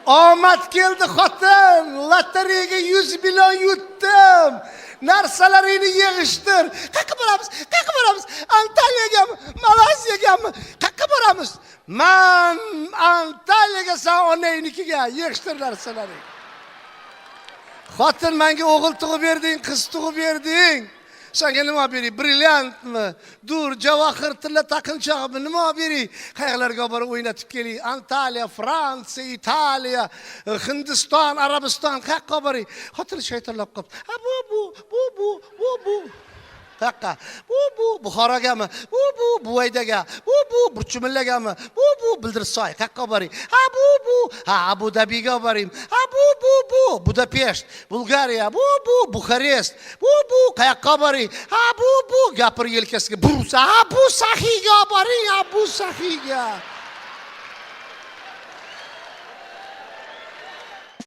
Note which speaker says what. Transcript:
Speaker 1: Omad keldi xotin, lotereyaga 100 million yutdim. Narsalaringni yig'ishtir. Qayerga boramiz? Qayerga boramiz? Antaliyagami, Malayziyagami? Qayerga boramiz? Men Antaliyaga, sen onangnikiga yig'ishtir narsalaring. Xotin, menga o'g'il tug'ib berding, qiz tug'ib berding. Senga nima bering? Brilliantmi? Dur, javohir tilla taqinchog'imi? Nima bering? Qayerlarga borib o'ynatib keling? Antaliya, Fransiya, Italiya, Hindiston, Arabiston, qayerga boring? Xotin shaytonlab qolibdi. Ha bu. Taqqa. Bu Buxorogami? Bu Buvaydaga. Bu Burchumillagami? Bu Bildirsoy. Qayerga boring? Ha bu. Ha Abu Dabiga boring. Ha bu. Budapesht, Bulgariya. Bu Buxarest. Bu qayerga boring? Ha bu gapir yelkasiga. Ha bu Saxiga boring. Ha bu Saxiga.